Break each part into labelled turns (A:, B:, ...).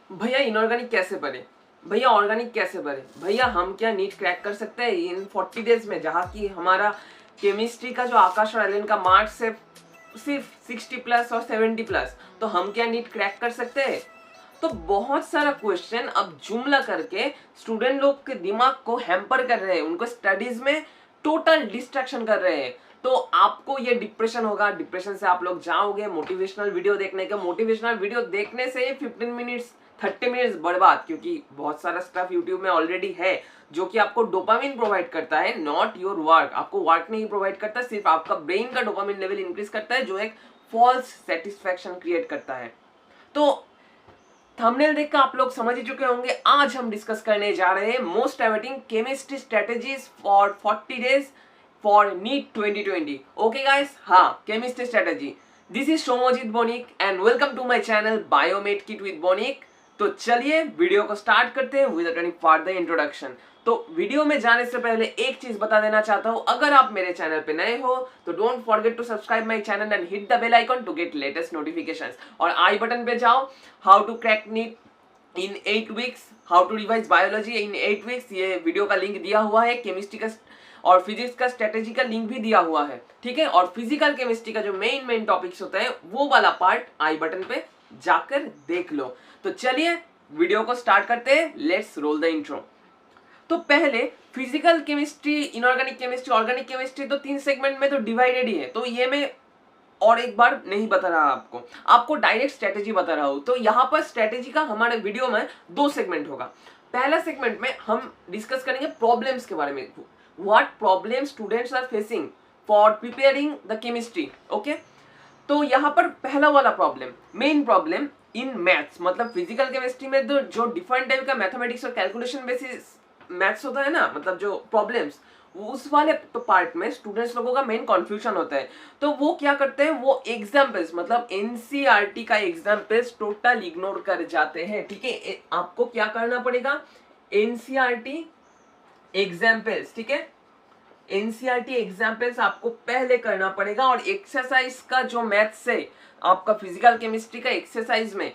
A: भैया इनऑर्गेनिक कैसे बने, भैया ऑर्गेनिक कैसे बने, भैया हम क्या नीट क्रैक कर सकते हैं इन 40 डेज में, जहाँ की हमारा केमिस्ट्री का जो आकाश और एलन का मार्क्स है सिर्फ 60 प्लस और 70 प्लस, तो हम क्या नीट क्रैक कर सकते हैं। तो बहुत सारा क्वेश्चन अब जुमला करके स्टूडेंट लोग के दिमाग को हैम्पर कर रहे हैं, उनको स्टडीज में टोटल डिस्ट्रैक्शन कर रहे हैं। तो आपको ये डिप्रेशन होगा, डिप्रेशन से आप लोग जाओगे मोटिवेशनल वीडियो देखने के, मोटिवेशनल वीडियो देखने से 15 मिनट्स 30 मिनट्स बर्बाद, क्योंकि बहुत सारा स्टफ यूट्यूब में ऑलरेडी है जो कि आपको डोपामिन प्रोवाइड करता है, नॉट योर वर्क। आपको वर्क नहीं प्रोवाइड करता, सिर्फ आपका ब्रेन का डोपामिन लेवल इंक्रीज करता है, जो एक फॉल्स सेटिस्फैक्शन क्रिएट करता है। तो थंबनेल देखकर आप लोग समझ ही चुके होंगे, आज हम डिस्कस करने जा रहे हैं most awaiting chemistry strategies for 40 days for NEET 2020। Okay guys, हाँ, chemistry strategy. This is Somojit Bonik and welcome to my channel biomate kit with Bonik. तो चलिए वीडियो को स्टार्ट करते हैं विद एनी फर्दर इंट्रोडक्शन। तो वीडियो में जाने से पहले एक चीज बता देना चाहता हूं, अगर आप मेरे चैनल पे नए हो तो don't forget to subscribe my channel and hit the bell icon to get latest notifications. और आई बटन पे जाओ, how to crack NEET in 8 weeks, how to revise biology in 8 weeks, ये वीडियो का link दिया हुआ है। Chemistry का और फिजिक्स का स्ट्रेटेजी का लिंक भी दिया हुआ है, ठीक है। और फिजिकल केमिस्ट्री का जो मेन टॉपिक्स होता है वो वाला पार्ट आई बटन पे जाकर देख लो। तो चलिए वीडियो को स्टार्ट करते हैं, लेट्स रोल द इंट्रो। तो पहले physical chemistry, inorganic chemistry, organic chemistry, तो 3 सेगमेंट में तो डिवाइडेड ही है। तो ये मैं और एक बार नहीं बता रहा आपको डायरेक्ट स्ट्रेटेजी बता रहा हूं। तो यहाँ पर स्ट्रेटेजी का हमारे वीडियो में 2 सेगमेंट होगा। पहला सेगमेंट में हम डिस्कस करेंगे प्रॉब्लम्स के बारे में, what problem students are facing for preparing the chemistry. Okay, तो यहाँ पर पहला वाला problem, main problem in maths, मतलब फिजिकल केमिस्ट्री में तो जो डिफरेंट टाइप का मैथमेटिक्स और कैलकुलेशन बेसिस मैथ्स होता है ना, मतलब जो प्रॉब्लम्स, उस वाले तो पार्ट में स्टूडेंट्स लोगों का मेन कंफ्यूजन होता है। तो वो क्या करते हैं, वो एग्जाम्पल्स मतलब एनसीईआरटी का एग्जाम्पल्स टोटल इग्नोर कर जाते हैं, ठीक है। आपको क्या करना पड़ेगा, एनसीईआरटी एग्जाम्पल्स, ठीक है, एनसीईआरटी एग्जाम्पल्स आपको पहले करना पड़ेगा। और एक्सरसाइज का जो मैथ्स है आपका फिजिकल केमिस्ट्री का एक्सरसाइज में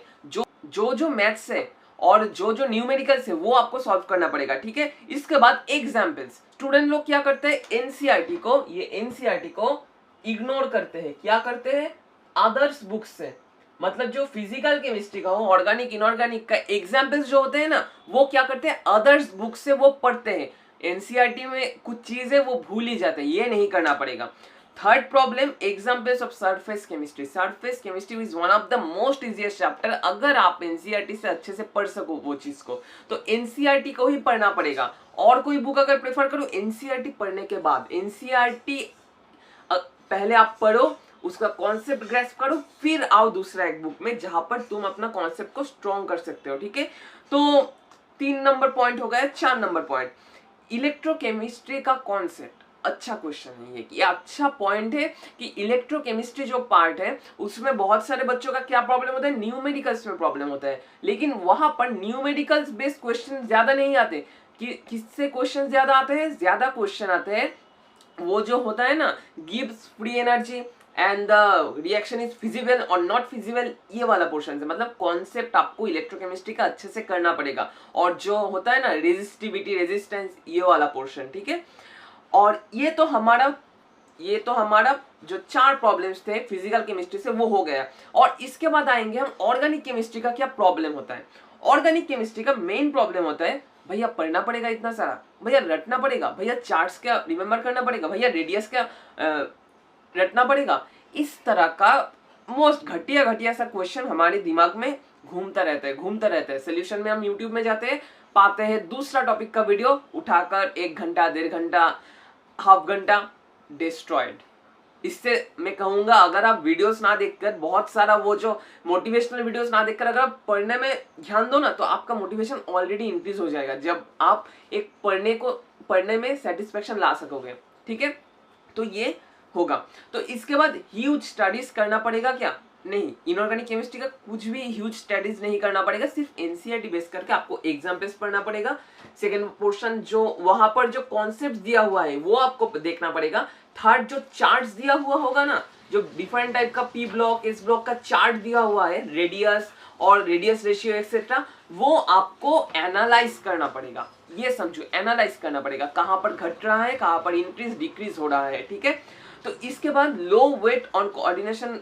A: जो मैथ्स है और जो न्यूमेरिकल्स है वो आपको सॉल्व करना पड़ेगा, ठीक है। इसके बाद एग्जाम्पल्स, स्टूडेंट लोग क्या करते हैं, एनसीईआरटी को इग्नोर करते हैं। क्या करते हैं, अदर्स बुक्स से, मतलब जो फिजिकल केमिस्ट्री का हो, ऑर्गेनिक इनऑर्गेनिक का एग्जाम्पल्स जो होते हैं ना, वो क्या करते हैं, अदर्स बुक से वो पढ़ते हैं। एनसीईआरटी में कुछ चीजें वो भूल ही जाते हैं, ये नहीं करना पड़ेगा। Third problem, examples of surface chemistry. Surface chemistry is one of the most easiest chapter. अगर आप एनसीईआरटी से अच्छे से पढ़ सको वो चीज को, तो एनसीईआरटी को ही पढ़ना पड़ेगा। और कोई बुक अगर प्रेफर करो, एनसीईआरटी पढ़ने के बाद एनसीईआरटी पहले आप पढ़ो, उसका कॉन्सेप्ट ग्रैस्प करो, फिर आओ दूसरा एक बुक में जहां पर तुम अपना कॉन्सेप्ट को स्ट्रॉन्ग कर सकते हो, ठीक है। तो 3 नंबर पॉइंट हो गया। 4 नंबर पॉइंट, इलेक्ट्रोकेमिस्ट्री का कॉन्सेप्ट। अच्छा क्वेश्चन है ये, कि अच्छा पॉइंट है कि इलेक्ट्रोकेमिस्ट्री जो पार्ट है उसमें बहुत सारे बच्चों का क्या प्रॉब्लम होता है, न्यूमेरिकल्स में प्रॉब्लम होता है। लेकिन वहां पर न्यूमेरिकल्स बेस्ड क्वेश्चन ज्यादा नहीं आते। कि किससे क्वेश्चन ज्यादा आते हैं, ज्यादा क्वेश्चन आते हैं वो जो होता है ना, Gibbs free energy and the reaction is feasible और नॉट फिजिबल, ये वाला पोर्शन है। मतलब कॉन्सेप्ट आपको इलेक्ट्रोकेमिस्ट्री का अच्छे से करना पड़ेगा। और जो होता है ना रेजिस्टिविटी, रेजिस्टेंस, ये वाला पोर्शन, ठीक है। और ये तो हमारा जो 4 प्रॉब्लम्स थे फिजिकल केमिस्ट्री से वो हो गया। और इसके बाद आएंगे हम ऑर्गेनिक केमिस्ट्री का क्या प्रॉब्लम होता है। ऑर्गेनिक केमिस्ट्री का मेन प्रॉब्लम होता है, भैया पढ़ना पड़ेगा इतना सारा, भैया रटना पड़ेगा, भैया चार्ट्स क्या रिमेंबर करना पड़ेगा, भैया रेडियस क्या रटना पड़ेगा। इस तरह का मोस्ट घटिया सा क्वेश्चन हमारे दिमाग में घूमता रहता है। सोल्यूशन में हम यूट्यूब में जाते हैं, पाते हैं दूसरा टॉपिक का वीडियो उठाकर 1 घंटा, 1.5 घंटा, हाफ घंटा, डिस्ट्रॉयड। इससे मैं कहूंगा, अगर आप वीडियोस ना देखकर, बहुत सारा वो जो मोटिवेशनल वीडियोस ना देखकर अगर आप पढ़ने में ध्यान दो ना, तो आपका मोटिवेशन ऑलरेडी इंक्रीज हो जाएगा जब आप एक पढ़ने में सेटिस्फेक्शन ला सकोगे, ठीक है। तो ये होगा। तो इसके बाद ह्यूज स्टडीज करना पड़ेगा, क्या नहीं, इनऑर्गेनिक केमिस्ट्री का कुछ भी ह्यूज स्टडीज नहीं करना पड़ेगा, सिर्फ एनसीईआरटी बेस करके आपको एग्जाम बेस पढ़ना पड़ेगा। सेकंड पोर्शन जो वहां पर जो कॉन्सेप्ट दिया हुआ है वो आपको देखना पड़ेगा। थर्ड जो चार्ट्स दिया हुआ होगा ना, जो डिफरेंट टाइप का पी ब्लॉक एस ब्लॉक का चार्ट दिया हुआ है, रेडियस और रेडियस रेशियो एक्सेट्रा, वो आपको एनालाइज करना पड़ेगा। ये समझो, एनालाइज करना पड़ेगा कहाँ पर घट रहा है, कहाँ पर इंक्रीज डिक्रीज हो रहा है, ठीक है। तो इसके बाद low weight on coordination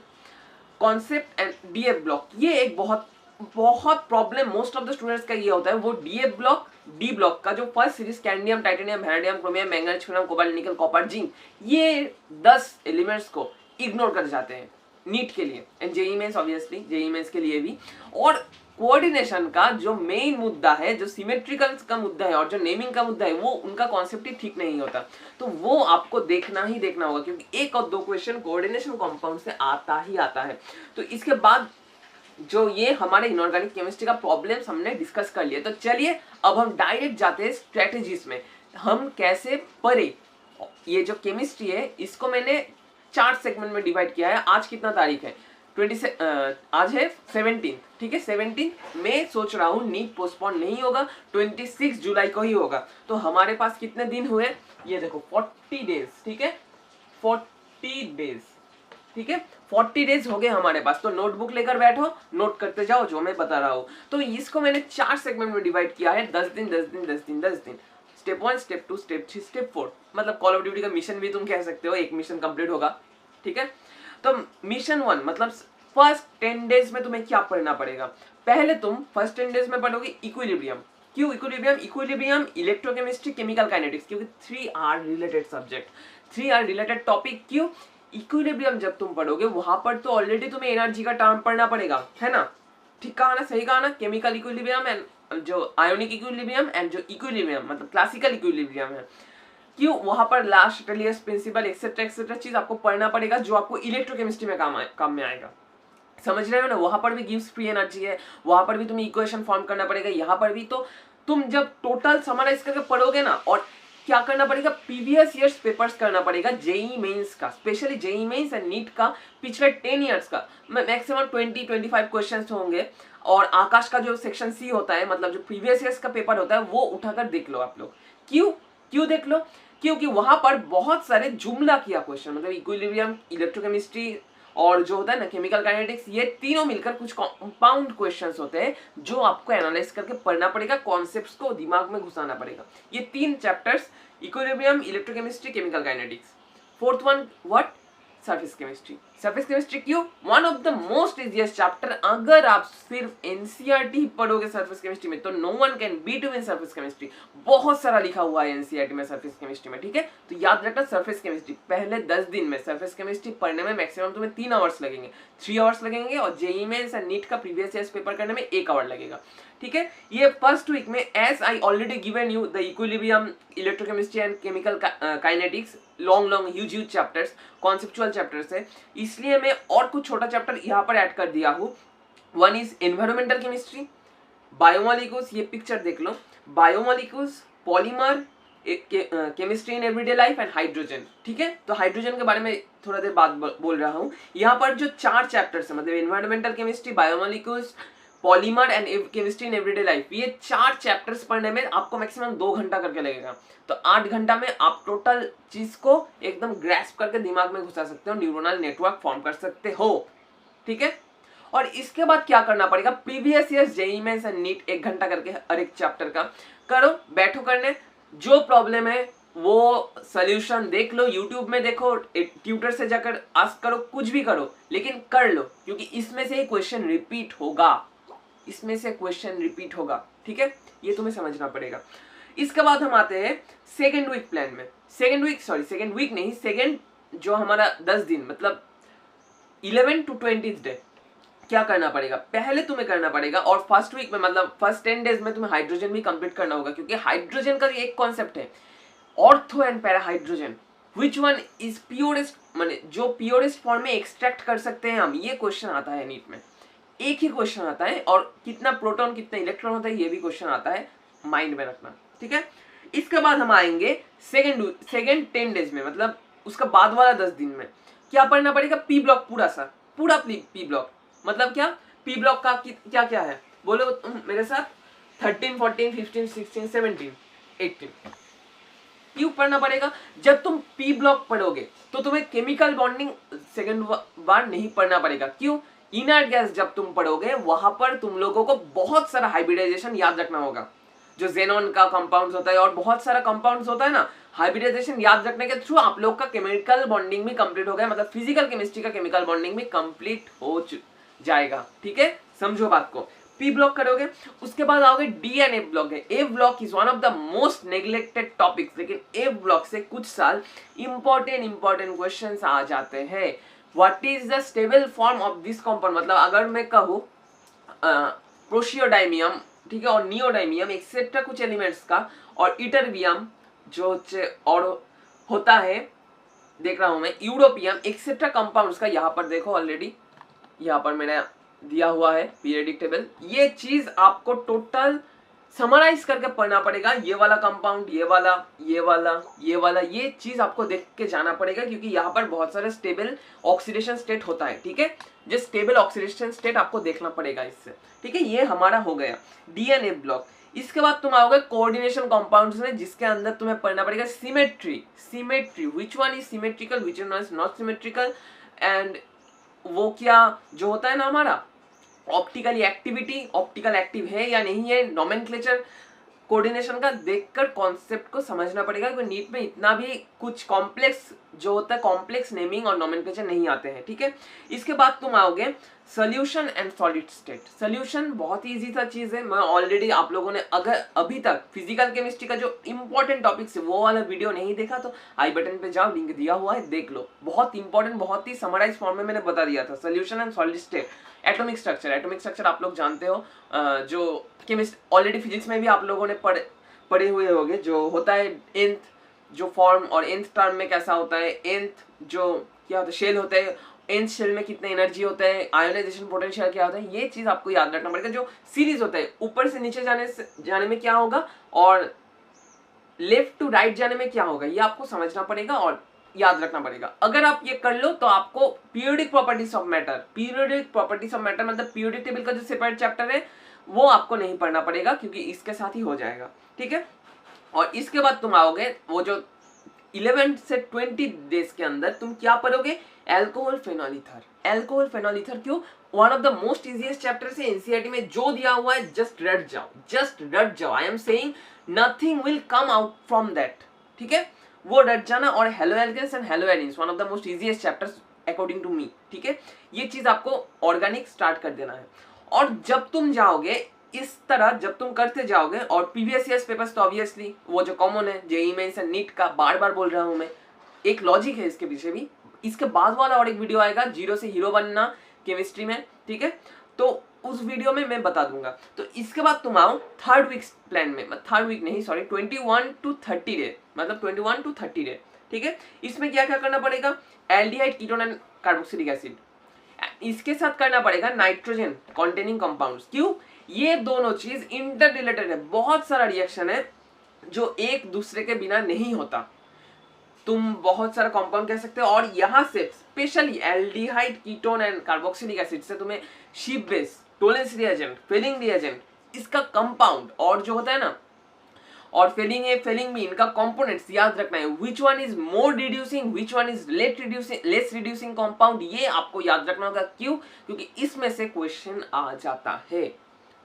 A: concept and DF block, ये एक बहुत बहुत problem most of the students का ये होता है। वो डीएफ ब्लॉक, डी ब्लॉक का जो first series cadmium, titanium, vanadium, chromium, manganese, chromium, cobalt, निकल, कॉपर, जिंक, ये 10 एलिमेंट्स को इग्नोर कर जाते हैं नीट के लिए and JEE mains, obviously JEE mains के लिए भी। और कोऑर्डिनेशन का जो मेन मुद्दा है, जो सिमेट्रिकल का मुद्दा है और जो नेमिंग का मुद्दा है, वो उनका कॉन्सेप्ट ही ठीक नहीं होता। तो वो आपको देखना ही देखना होगा, क्योंकि एक और दो क्वेश्चन कोऑर्डिनेशन कंपाउंड से आता ही आता है। तो इसके बाद जो ये हमारे इनऑर्गेनिक केमिस्ट्री का प्रॉब्लम्स हमने डिस्कस कर लिए, तो चलिए अब हम डायरेक्ट जाते हैं स्ट्रेटेजीज में। हम कैसे पढ़े ये जो केमिस्ट्री है, इसको मैंने 4 सेगमेंट में डिवाइड किया है। आज कितना तारीख है? आज है 17, ठीक है। 17 मैं सोच रहा हूँ नीट पोस्टपोन नहीं होगा, 26 जुलाई को ही होगा। तो हमारे पास कितने दिन हुए, ये देखो 40 डेज, ठीक है, 40 डेज, ठीक है, 40 डेज हो गए हमारे पास। तो नोटबुक लेकर बैठो, नोट करते जाओ जो मैं बता रहा हूँ। तो इसको मैंने 4 सेगमेंट में डिवाइड किया है, 10 दिन 10 दिन 10 दिन 10 दिन। स्टेप 1, स्टेप 2, स्टेप 3, स्टेप 4, मतलब कॉल ऑफ ड्यूटी का मिशन भी तुम कह सकते हो, एक मिशन कंप्लीट होगा, ठीक है। तो मिशन 1 मतलब फर्स्ट 10 डेज में तुम्हें क्या पढ़ना पड़ेगा? पहले तुम फर्स्ट 10 डेज में पढ़ोगे इक्विलिब्रियम। क्यों equilibrium? Equilibrium, electrochemistry, chemical kinetics, क्योंकि 3 are related subject, 3 are related topic. क्यों इक्विलिब्रियम जब तुम पढ़ोगे वहां पर तो ऑलरेडी तुम्हें एनर्जी का टर्म पढ़ना पड़ेगा, है ना? ठीक कहा ना, सही कहा ना? केमिकल इक्विलिब्रियम एंड जो आयोनिक इक्विलिब्रियम एंड जो इक्विलिब्रियम मतलब क्लासिकल इक्विलिब्रियम है। क्यों वहां पर लास्ट टलियस प्रिंसिपल एक्सेट्रा एक्सेट्रा चीज आपको पढ़ना पड़ेगा, जो आपको इलेक्ट्रोकेमिस्ट्री में काम में आएगा। समझ रहे हो ना? वहां पर भी गिव्स फ्री एनर्जी है, वहां पर भी तुम्हें इक्वेशन फॉर्म करना पड़ेगा, यहाँ पर भी। तो तुम जब टोटल समराइज करके पढ़ोगे ना, और क्या करना पड़ेगा, प्रीवियस ईयर्स पेपर्स करना पड़ेगा जेईई मेंस का, specially JEE mains and NEET का पिछले 10 ईयर्स का मैक्सिमम 20-25 क्वेश्चंस होंगे। और आकाश का जो सेक्शन सी होता है, मतलब जो प्रीवियस ईयर्स का पेपर होता है, वो उठाकर देख लो आप लोग। क्यों देख लो? क्योंकि वहां पर बहुत सारे जुमला किया क्वेश्चन, मतलब इक्विलिब्रियम, इलेक्ट्रोकेमिस्ट्री और जो होता है ना केमिकल काइनेटिक्स, ये तीनों मिलकर कुछ कंपाउंड क्वेश्चंस होते हैं जो आपको एनालाइज करके पढ़ना पड़ेगा, कॉन्सेप्ट्स को दिमाग में घुसाना पड़ेगा। ये 3 chapters, equilibrium, electrochemistry, chemical kinetics. Fourth one what? Surface chemistry. Surface chemistry क्यों? One of the most easiest chapter. अगर आप सिर्फ एनसीईआरटी पढ़ोगे सरफेस केमिस्ट्री में, तो no one can beat you in surface chemistry. बहुत सारा लिखा हुआ है एनसीईआरटी में सरफेस केमिस्ट्री में, ठीक है। तो याद रखना, सरफेस केमिस्ट्री पहले 10 दिन में सरफेस केमिस्ट्री पढ़ने में मैक्सिमम तुम्हें 3 आवर्स लगेंगे, 3 आवर्स लगेंगे, और जेईई मेंस एंड नीट का प्रीवियस ईयर पेपर करने में 1 आवर लगेगा, ठीक है। ये फर्स्ट वीक में, as I already given you the equilibrium, electrochemistry and chemical kinetics, long huge chapters, conceptual chapters है, इसलिए मैं और कुछ छोटा चैप्टर यहाँ पर ऐड कर दिया हूँ। One is environmental chemistry, biomolecules, ये पिक्चर देख लो, biomolecules, polymer, chemistry in everyday life and hydrogen, ठीक है। तो हाइड्रोजन के बारे में थोड़ा देर बाद बोल रहा हूँ। यहाँ पर जो 4 चैप्टर्स है, मतलब environmental chemistry, biomolecules, polymer and chemistry in everyday life, ये 4 चैप्टर्स पढ़ने में आपको मैक्सिमम 2 घंटा करके लगेगा। तो 8 घंटा में आप टोटल चीज को एकदम ग्रैस्प करके दिमाग में घुसा सकते हो, न्यूरोनल नेटवर्क फॉर्म कर सकते हो, ठीक है। और इसके बाद क्या करना पड़ेगा, previous year JEE mains and NEET 1 घंटा करके हर एक चैप्टर का करो, बैठो करने। जो प्रॉब्लम है वो सोल्यूशन देख लो, यूट्यूब में देखो, ट्यूटर से जाकर आस्क करो, कुछ भी करो, लेकिन कर लो, क्योंकि इसमें से क्वेश्चन रिपीट होगा, इसमें से क्वेश्चन रिपीट होगा, ठीक है। ये तुम्हें समझना पड़ेगा। इसके बाद हम आते हैं सेकेंड वीक प्लान में। सेकेंड वीक नहीं, सेकेंड जो हमारा 10 दिन मतलब 11 to 20 डे क्या करना पड़ेगा, पहले तुम्हें करना पड़ेगा। और फर्स्ट वीक में मतलब फर्स्ट 10 डेज में तुम्हें हाइड्रोजन भी कंप्लीट करना होगा, क्योंकि हाइड्रोजन का एक कॉन्सेप्ट है, ortho and para hydrogen, which one is purest, माने जो प्योरेस्ट फॉर्म में एक्सट्रैक्ट कर सकते हैं हम, ये क्वेश्चन आता है नीट में। एक ही क्वेश्चन आता है, और कितना प्रोटॉन कितना इलेक्ट्रॉन होता है ये भी क्वेश्चन आता है, माइंड में रखना, ठीक है। इसके बाद हम आएंगे सेकेंड 10 डेज में, मतलब उसका बाद वाला 10 दिन में क्या पढ़ना पड़ेगा, पी ब्लॉक पूरा सा, पूरा पी ब्लॉक। मतलब क्या, पी ब्लॉक का क्या क्या है बोलो मेरे साथ, 13, 14, 15, 16, 17, 18। क्यों पढ़ना पड़ेगा? जब तुम पी ब्लॉक पढ़ोगे तो तुम्हें केमिकल बॉन्डिंग सेकंड बार नहीं पढ़ना पड़ेगा। क्यों? इनर्ट गैस जब तुम पढ़ोगे वहां पर तुम लोगों को बहुत सारा हाइब्रिडाइजेशन याद रखना होगा, जो जेनॉन का कंपाउंड्स होता है और बहुत सारा कंपाउंड्स होता है ना, हाइब्रिडाइजेशन याद रखने के थ्रू आप लोग का केमिकल बॉन्डिंग भी कंप्लीट हो गया, मतलब फिजिकल केमिस्ट्री का केमिकल बॉन्डिंग भी कंप्लीट हो जाएगा। ठीक है, समझो बात को। पी ब्लॉक करोगे, उसके बाद आओगे डी एंड एफ ब्लॉक है। F block is one of the most neglected topics, लेकिन एफ ब्लॉक से कुछ साल इंपॉर्टेंट क्वेश्चंस आ जाते हैं। What is the stable form of this compound, मतलब अगर मैं कहूँ प्रोशियोडाइमियम, ठीक है, और नियोडाइमियम एक्सेट्रा कुछ एलिमेंट्स का, और इटरबियम जो और होता है, देख रहा हूं मैं, यूरोपियम एक्सेट्रा कंपाउंड्स का, यहाँ पर देखो ऑलरेडी यहाँ पर मैंने दिया हुआ है पीरियडिक टेबल। ये चीज आपको टोटल समराइज करके पढ़ना पड़ेगा। ये वाला कंपाउंड, ये वाला, ये वाला, ये वाला, ये चीज आपको देख के जाना पड़ेगा, क्योंकि यहाँ पर बहुत सारे स्टेबल ऑक्सीडेशन स्टेट होता है। ठीक है, जो स्टेबल ऑक्सीडेशन स्टेट आपको देखना पड़ेगा इससे। ठीक है, ये हमारा हो गया डीएनए ब्लॉक। इसके बाद तुम आओगे कोऑर्डिनेशन कंपाउंड्स में, जिसके अंदर तुम्हें पढ़ना पड़ेगा symmetry, which one is symmetrical, which one is not symmetrical, and वो क्या जो होता है ना हमारा ऑप्टिकल एक्टिविटी, ऑप्टिकल एक्टिव है या नहीं है, नोमेनक्लेचर कोऑर्डिनेशन का देखकर कॉन्सेप्ट को समझना पड़ेगा, क्योंकि नीट में इतना भी कुछ कॉम्प्लेक्स जो होता है, कॉम्प्लेक्स नेमिंग और नोमेनक्लेचर नहीं आते हैं। ठीक है, इसके बाद तुम आओगे solution and solid state. Solution बहुत ही इजी सा चीज है, मैं ऑलरेडी आप लोगों ने अगर अभी तक फिजिकल केमिस्ट्री का जो इंपॉर्टेंट टॉपिक्स है वो वाला वीडियो नहीं देखा तो आई बटन पे जाओ, लिंक दिया हुआ है, देख लो। बहुत इंपॉर्टेंट, बहुत ही समराइज फॉर्म में मैंने बता दिया था solution and solid state. Atomic structure आप लोग जानते हो, जो केमिस्ट ऑलरेडी फिजिक्स में भी आप लोगों ने पढ़े हुए होंगे, जो होता है nth जो फॉर्म, और nth टर्म में कैसा होता है, nth जो क्या होता है शेल होता है, nth शेल में कितने एनर्जी होता है, आयोनाइजेशन पोटेंशियल क्या होता है, ये चीज आपको याद रखना पड़ेगा। जो सीरीज होता है ऊपर से नीचे जाने में क्या होगा और लेफ्ट टू राइट जाने में क्या होगा, ये आपको समझना पड़ेगा और याद रखना पड़ेगा। अगर आप ये कर लो तो आपको पीरियोडिक प्रॉपर्टीज ऑफ मैटर मतलब पीरियोडिक टेबल का जो सेपरेट चैप्टर है वो आपको नहीं पढ़ना पड़ेगा, क्योंकि इसके साथ ही हो जाएगा। ठीक है, और इसके बाद तुम आओगे वो जो 11 से 20 डेज के अंदर तुम क्या पढ़ोगे, एल्कोहल फेनॉल ईथर। क्यों? One of the most easiest chapter से एनसीईआरटी में जो दिया हुआ है, जस्ट रट जाओ। I am saying nothing will come out from that. ठीक है, वो रट जाना। और haloalkanes and haloarenes, one of the most easiest chapters according to me. ठीक है, ये चीज आपको ऑर्गेनिक स्टार्ट कर देना है। और जब तुम जाओगे इस तरह, जब तुम करते जाओगे, और प्रीवियस ईयर्स पेपर्स तो ऑब्वियसली वो जो कॉमन है, जेईई मेंस एंड नीट का, बार बार बोल रहा हूं मैं, एक लॉजिक है इसके पीछे भी। इसके बाद वाला और एक वीडियो आएगा, जीरो से हीरो बनना केमिस्ट्री में। ठीक है, तो उस वीडियो में मैं बता दूंगा। तो इसके बाद तुम आओ थर्ड वीक प्लान में, 21 to 30 डे, मतलब 21 to 30 डे। ठीक है, इसमें क्या क्या करना पड़ेगा, aldehyde, ketone and carboxylic acid. इसके साथ करना पड़ेगा नाइट्रोजन कॉन्टेनिंग कंपाउंड्स। क्यों? ये दोनों चीज इंटर रिलेटेड है, बहुत सारा रिएक्शन है जो एक दूसरे के बिना नहीं होता। तुम बहुत सारा कंपाउंड कह सकते हो, और यहाँ से specially aldehyde, ketone and carboxylic acid से तुम्हें Schiff base, Tollens reagent, Fehling reagent, इसका कंपाउंड और जो होता है ना, और फेलिंग भी, इनका कंपोनेंट्स याद रखना है। Which one is more reducing, which one is less reducing compound, ये आपको याद रखना होगा। क्यों? क्योंकि इसमें से क्वेश्चन आ जाता है।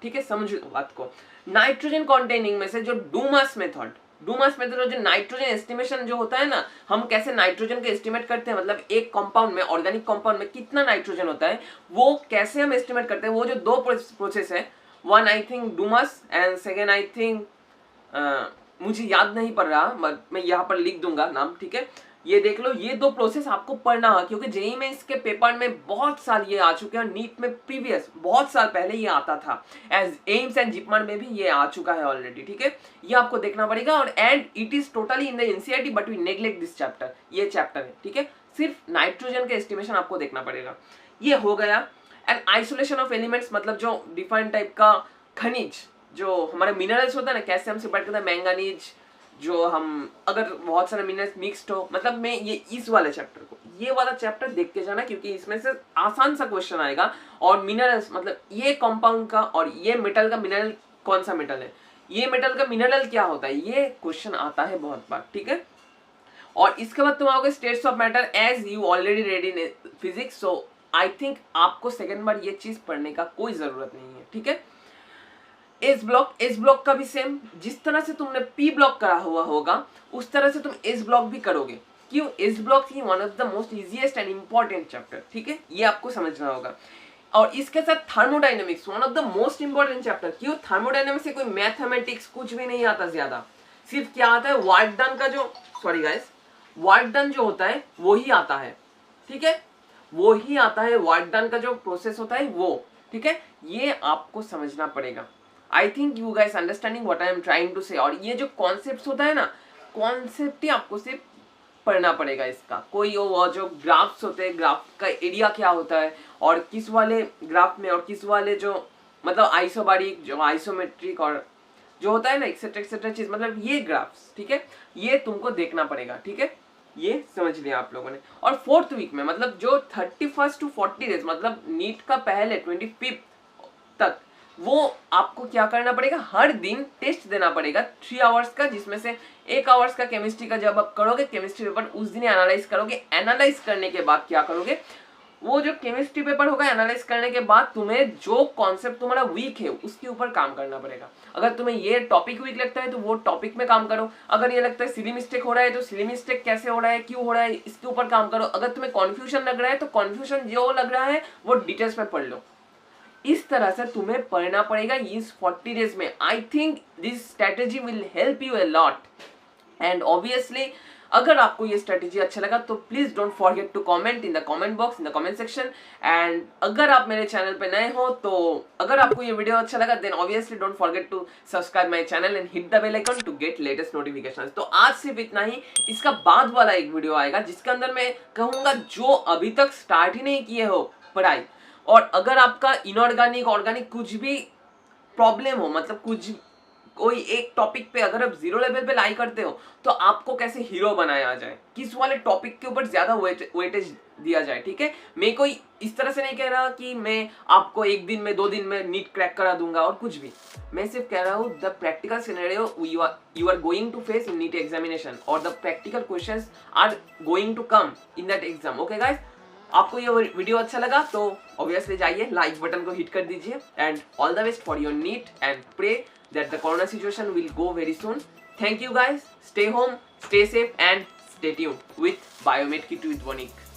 A: ठीक है, समझो बात को। नाइट्रोजन कॉन्टेनिंग में से जो डूमास मेथड जो नाइट्रोजन एस्टिमेशन जो होता है ना, हम कैसे नाइट्रोजन का एस्टिमेट करते हैं, मतलब एक कंपाउंड में, ऑर्गेनिक कंपाउंड में कितना नाइट्रोजन होता है, वो कैसे हम एस्टिमेट करते हैं। वो जो दो प्रोसेस है, one I think Dumas and second I think मुझे याद नहीं पड़ रहा, मैं यहाँ पर लिख दूंगा नाम। ठीक है, ये देख लो, ये दो प्रोसेस आपको पढ़ना है, क्योंकि जेईई में इसके पेपर में बहुत साल ये आ चुके हैं, नीट में प्रीवियस बहुत साल पहले ये आता था, एज एम्स एंड जिपमर में भी ये आ चुका है ऑलरेडी। ठीक है, ये आपको देखना पड़ेगा, और and it is totally in the NCERT but we neglect this chapter. ये चैप्टर है। ठीक है, सिर्फ नाइट्रोजन के एस्टिमेशन आपको देखना पड़ेगा। ये हो गया। एंड आइसोलेशन ऑफ एलिमेंट्स, मतलब जो डिफरेंट टाइप का खनिज, जो हमारे मिनरल्स होता है ना, कैसे हम सेपरेट करते हैं, मैंगनीज, जो हम अगर बहुत सारे मिनरल्स मिक्स्ड हो, मतलब मैं ये इस वाले चैप्टर को ये वाला चैप्टर देख के जाना, क्योंकि इसमें से आसान सा क्वेश्चन आएगा। और मिनरल्स मतलब ये कंपाउंड का और ये मेटल का मिनरल कौन सा मेटल है, ये मेटल का मिनरल क्या होता है, ये क्वेश्चन आता है बहुत बार, ठीक है। और इसके बाद तुम आओगे states of matter, as you already read in physics, so I think आपको सेकेंड बार ये चीज पढ़ने का कोई जरूरत नहीं है, ठीक है। एस ब्लॉक का भी सेम, जिस तरह से तुमने पी ब्लॉक करा हुआ होगा उस तरह से तुम एस ब्लॉक भी करोगे। क्यों? S block he one of the most easiest and important chapter, ठीक है, ये आपको समझना होगा। और इसके साथ thermodynamics, one of the most important chapter. क्यों? थर्मोडायनेमिक्स से कोई मैथमेटिक्स कुछ भी नहीं आता ज्यादा, सिर्फ क्या आता है, वर्क डन का जो वर्क डन जो होता है वो ही आता है, ठीक है, वो ही आता है, वर्क डन का जो प्रोसेस होता है वो, ठीक है, ये आपको समझना पड़ेगा। I think you guys understanding what I am trying to say. और ये जो कॉन्सेप्ट होता है ना, कॉन्सेप्ट ही आपको सिर्फ पढ़ना पड़ेगा इसका। कोई वो जो ग्राफ्स होते हैं, ग्राफ का एरिया क्या होता है, और किस वाले ग्राफ में और किस वाले जो मतलब आइसोबारिक, जो आइसोमेट्रिक और जो होता है ना एक्सेट्रा चीज, मतलब ये ग्राफ्स, ठीक है, ये तुमको देखना पड़ेगा, ठीक है, ये समझ लिया आप लोगों ने। और 4th वीक में मतलब जो 31 to 40 डेज मतलब नीट का पहले 25 तक, वो आपको क्या करना पड़ेगा, हर दिन टेस्ट देना पड़ेगा 3 आवर्स का, जिसमें से 1 आवर्स का केमिस्ट्री का जब आप करोगे केमिस्ट्री पेपर उस दिन एनालाइज करोगे। एनालाइज करने के बाद क्या करोगे, वो जो केमिस्ट्री पेपर होगा एनालाइज करने के बाद तुम्हें जो कॉन्सेप्ट तुम्हारा वीक है उसके ऊपर काम करना पड़ेगा। अगर तुम्हें ये टॉपिक वीक लगता है तो वो टॉपिक में काम करो, अगर ये लगता है सिली मिस्टेक हो रहा है तो सिली मिस्टेक कैसे हो रहा है, क्यों हो रहा है, इसके ऊपर काम करो। अगर तुम्हें कॉन्फ्यूजन लग रहा है तो कॉन्फ्यूजन जो लग रहा है वो डिटेल्स में पढ़ लो। इस तरह से तुम्हें पढ़ना पड़ेगा इस 40 डेज में। I think this strategy will help you a lot. And obviously अगर आपको ये स्ट्रेटेजी अच्छा लगा तो please don't forget to comment in the comment box, in the comment section. And अगर आप मेरे चैनल पे नए हो तो अगर आपको ये वीडियो अच्छा लगा then obviously don't forget to subscribe my channel and hit the bell icon to get latest notifications. तो आज सिर्फ इतना ही। इसका बाद वाला एक वीडियो आएगा जिसके अंदर मैं कहूंगा जो अभी तक स्टार्ट ही नहीं किए हो पढ़ाई, और अगर आपका इनऑर्गेनिक ऑर्गेनिक कुछ भी प्रॉब्लम हो, मतलब कुछ कोई एक टॉपिक पे अगर आप 0 लेवल पे लाई करते हो तो आपको कैसे हीरो बनाया जाए, किस वाले टॉपिक के ऊपर ज्यादा वेटेज दिया जाए, ठीक है। मैं कोई इस तरह से नहीं कह रहा कि मैं आपको 1 दिन में 2 दिन में नीट क्रैक करा दूंगा और कुछ भी, मैं सिर्फ कह रहा हूँ the practical scenario you are going to face in NEET examination और the practical questions are going to come in that exam. Okay guys, आपको ये वीडियो अच्छा लगा तो ऑब्वियसली जाइए लाइक बटन को हिट कर दीजिए। And all the best for your NEET and pray that the corona situation will go very soon. Thank you guys. Stay home, stay safe and stay tuned with Biomed Kit with Bonik.